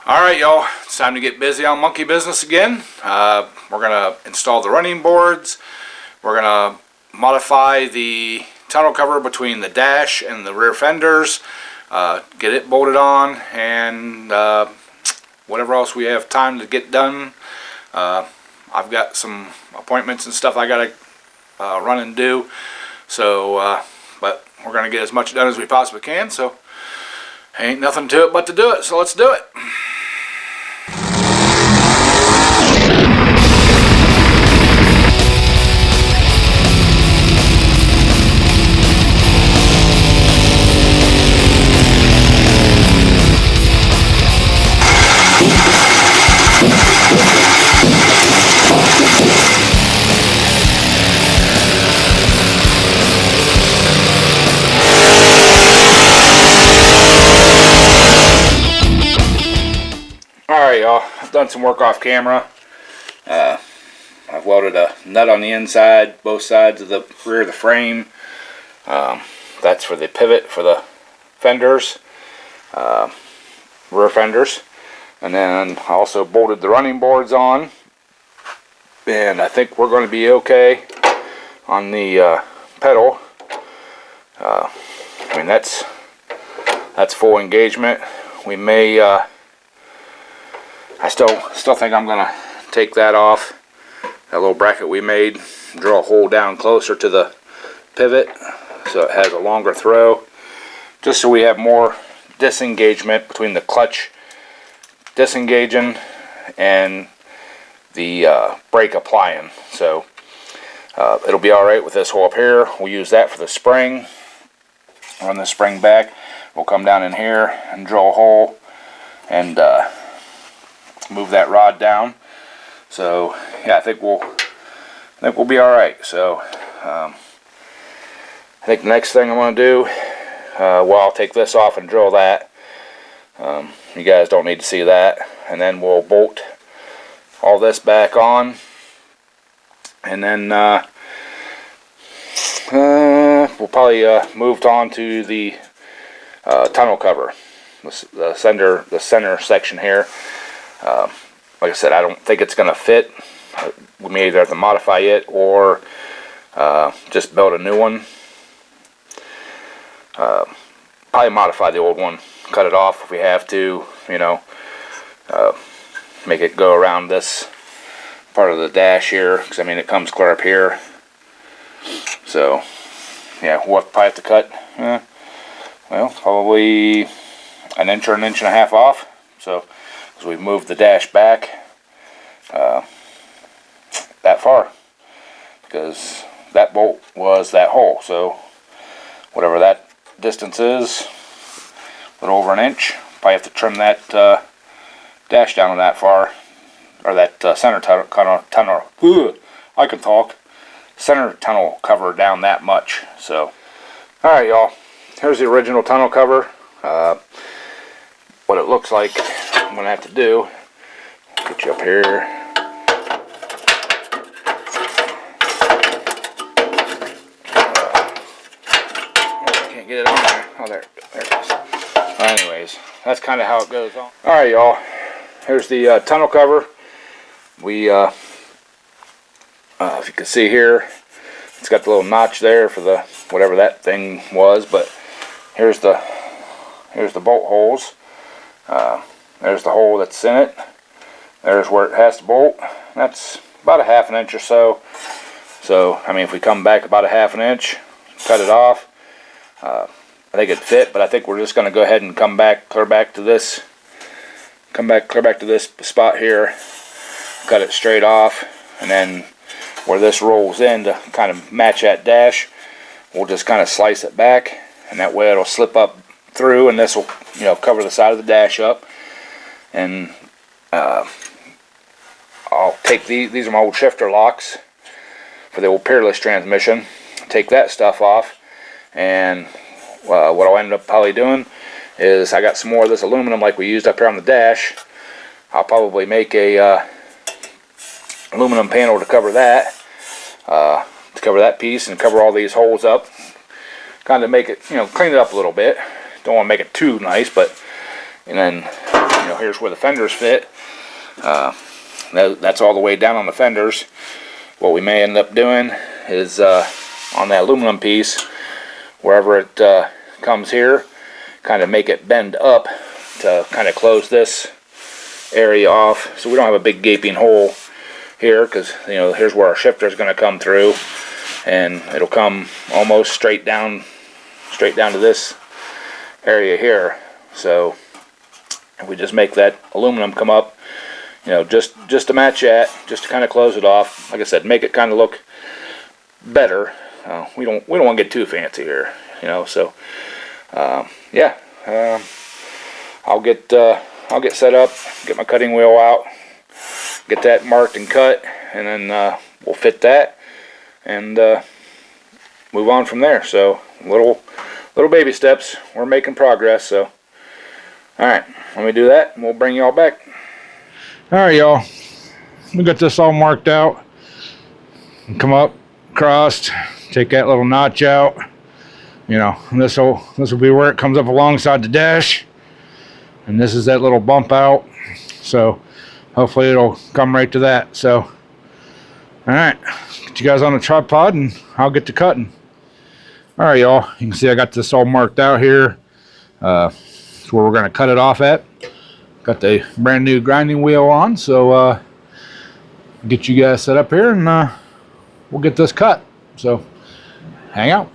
Alright y'all, it's time to get busy on monkey business again. We're going to install the running boards. We're going to modify the tonneau cover between the dash and the rear fenders. Get it bolted on, and whatever else we have time to get done. I've got some appointments and stuff I got to run and do. So, but we're going to get as much done as we possibly can. So, ain't nothing to it but to do it. So let's do it. Alright y'all, I've done some work off camera. I've welded a nut on the inside, both sides of the rear of the frame. That's for the pivot for the fenders, rear fenders. And then I also bolted the running boards on. And I think we're going to be okay on the pedal. I mean, that's full engagement. We may... I still think I'm gonna take that off, that little bracket we made, drill a hole down closer to the pivot so it has a longer throw, just so we have more disengagement between the clutch disengaging and the brake applying. So it'll be alright with this hole up here. We'll use that for the spring. Run the spring back. We'll come down in here and drill a hole and move that rod down. So yeah, I think we'll be all right. So I think the next thing I'm going to do, well, I'll take this off and drill that. You guys don't need to see that. And then we'll bolt all this back on, and then we'll probably move on to the tonneau cover, the center section here. Like I said, I don't think it's going to fit. We may either have to modify it or just build a new one. Probably modify the old one, cut it off if we have to, you know, make it go around this part of the dash here, because I mean it comes clear up here. So yeah, we'll probably have to cut, well, probably an inch or an inch and a half off. So we moved the dash back that far, because that bolt was that hole. So whatever that distance is, a little over an inch, probably have to trim that dash down that far, or that center tunnel. I can talk. Center tunnel cover down that much. So, all right, y'all. Here's the original tunnel cover. What it looks like. I'm gonna have to do. Get you up here. I can't get it on there. Oh, there it is. Anyways, that's kind of how it goes on. All right, y'all. Here's the tunnel cover. We, if you can see here, it's got the little notch there for the whatever that thing was. But here's the bolt holes. There's the hole that's in it. There's where it has to bolt. That's about a half an inch or so. So, I mean, if we come back about a half an inch, cut it off, I think it'd fit, but I think we're just going to go ahead and come back, clear back to this spot here, cut it straight off, and then where this rolls in to kind of match that dash, we'll just kind of slice it back, and that way it'll slip up through, and this will, you know, cover the side of the dash up. And I'll take these are my old shifter locks for the old Peerless transmission. Take that stuff off, and what I'll end up probably doing is, I got some more of this aluminum like we used up here on the dash. I'll probably make a aluminum panel to cover that, piece, and cover all these holes up. Kind of make it, you know, clean it up a little bit. Don't want to make it too nice, but, and then, you know, here's where the fenders fit. That's all the way down on the fenders. What we may end up doing is on that aluminum piece, wherever it comes here, kind of make it bend up to kind of close this area off, so we don't have a big gaping hole here, because you know, here's where our shifter is going to come through, and it'll come almost straight down to this area here. So if we just make that aluminum come up, you know, just to match that, just to kind of close it off. Like I said, make it kind of look better. We don't want to get too fancy here, you know. So yeah, I'll get set up, get my cutting wheel out, get that marked and cut, and then we'll fit that and move on from there. So little baby steps. We're making progress. So all right, let me do that, and we'll bring y'all back. All right, y'all. We got this all marked out. Come up, crossed, take that little notch out. You know, this will be where it comes up alongside the dash, and this is that little bump out. So hopefully it'll come right to that. So all right, get you guys on the tripod, and I'll get to cutting. All right, y'all. You can see I got this all marked out here. That's where we're going to cut it off at. Got the brand new grinding wheel on, so get you guys set up here, and we'll get this cut. So hang out.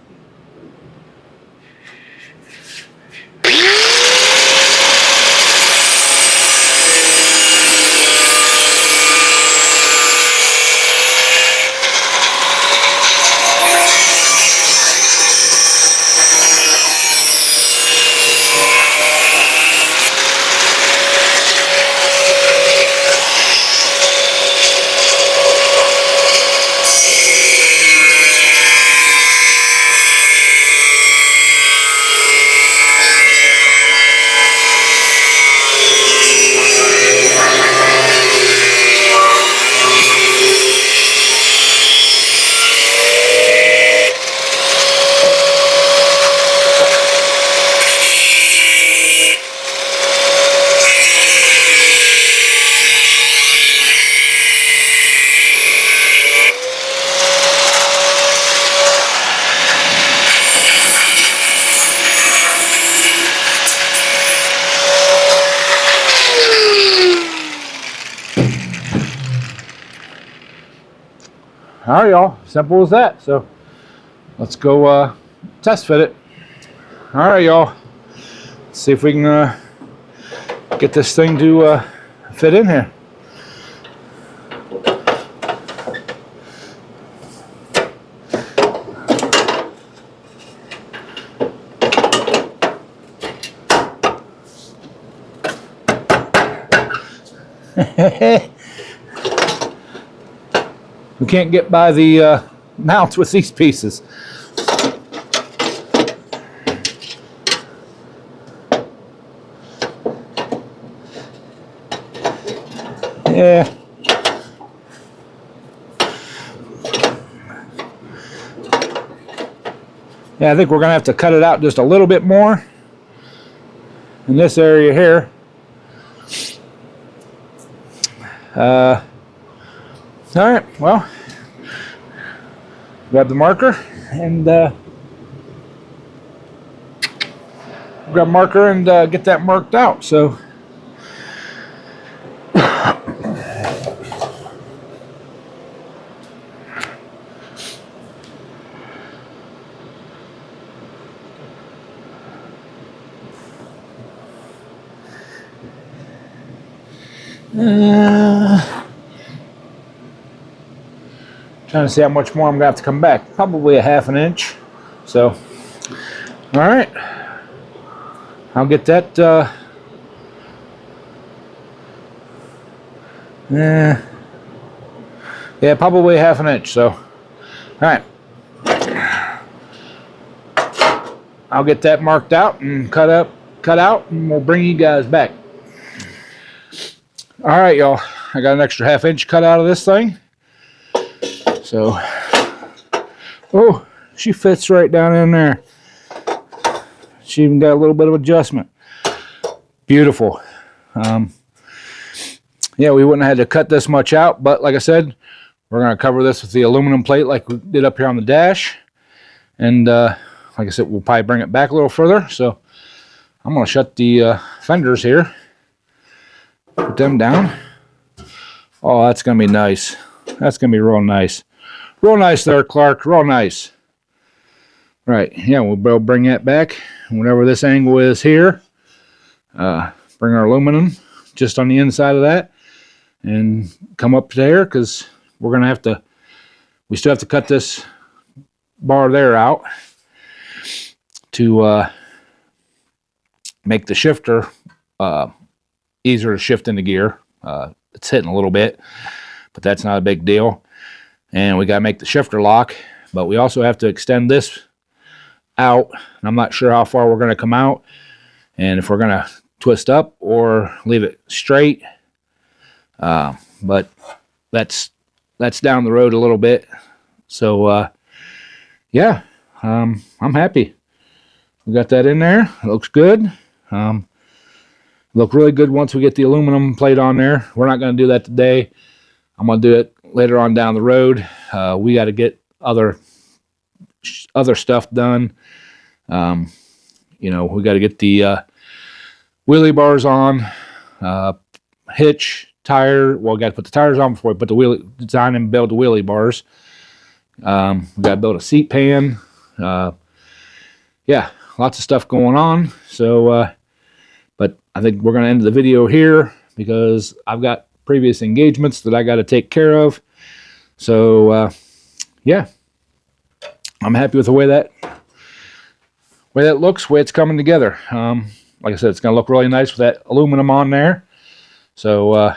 All right, y'all, simple as that. So let's go test fit it. All right, y'all, let's see if we can get this thing to fit in here. We can't get by the mounts with these pieces. Yeah. Yeah, I think we're going to have to cut it out just a little bit more in this area here. All right, well, grab the marker and get that marked out. So trying to see how much more I'm gonna have to come back. Probably a ½ an inch. So, all right, I'll get that. Yeah, probably ½ an inch. So, all right, I'll get that marked out and cut out, and we'll bring you guys back. All right, y'all. I got an extra ½ inch cut out of this thing. So, oh, she fits right down in there. She even got a little bit of adjustment. Beautiful. Yeah, we wouldn't have had to cut this much out, but like I said, we're going to cover this with the aluminum plate like we did up here on the dash. And like I said, we'll probably bring it back a little further. So I'm going to shut the fenders here. Put them down. Oh, that's going to be nice. That's going to be real nice. Real nice there, Clark. Real nice. Right. Yeah, we'll bring that back. Whatever this angle is here, bring our aluminum just on the inside of that and come up there, because we're going to have to, we still have to cut this bar there out to make the shifter easier to shift into gear. It's hitting a little bit, but that's not a big deal. And we got to make the shifter lock, but we also have to extend this out. And I'm not sure how far we're going to come out, and if we're going to twist up or leave it straight. But that's down the road a little bit. So yeah, I'm happy. We got that in there. It looks good. Look really good once we get the aluminum plate on there. We're not going to do that today. I'm going to do it later on down the road. We got to get other stuff done. You know, we got to get the wheelie bars on, hitch, tire. Well, we got to put the tires on before we put the wheelie, design and build the wheelie bars. We got to build a seat pan. Yeah, lots of stuff going on. So, but I think we're going to end the video here because I've got previous engagements that I got to take care of. So, yeah, I'm happy with the way that looks, way it's coming together. Like I said, it's going to look really nice with that aluminum on there. So,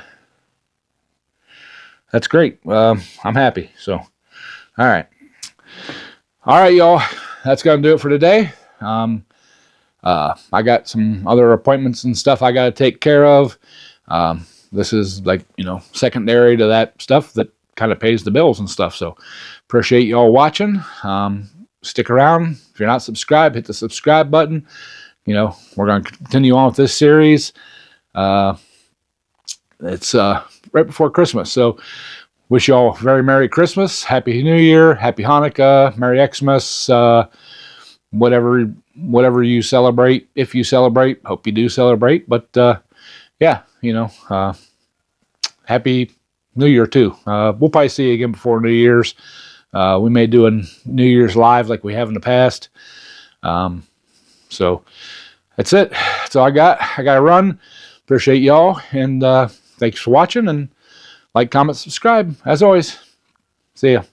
that's great. I'm happy. So, all right. All right, y'all. That's going to do it for today. I got some other appointments and stuff I got to take care of. This is like, you know, secondary to that stuff that kind of pays the bills and stuff. So appreciate y'all watching. Stick around. If you're not subscribed, hit the subscribe button. You know, we're going to continue on with this series. It's right before Christmas. So wish y'all a very Merry Christmas, Happy New Year, Happy Hanukkah, Merry Xmas, whatever you celebrate. If you celebrate, hope you do celebrate. But yeah, you know, Happy New Year too. We'll probably see you again before New Year's. We may do a New Year's live like we have in the past. So that's it. That's all I got. I got to run. Appreciate y'all, and thanks for watching. And like, comment, subscribe. As always, see ya.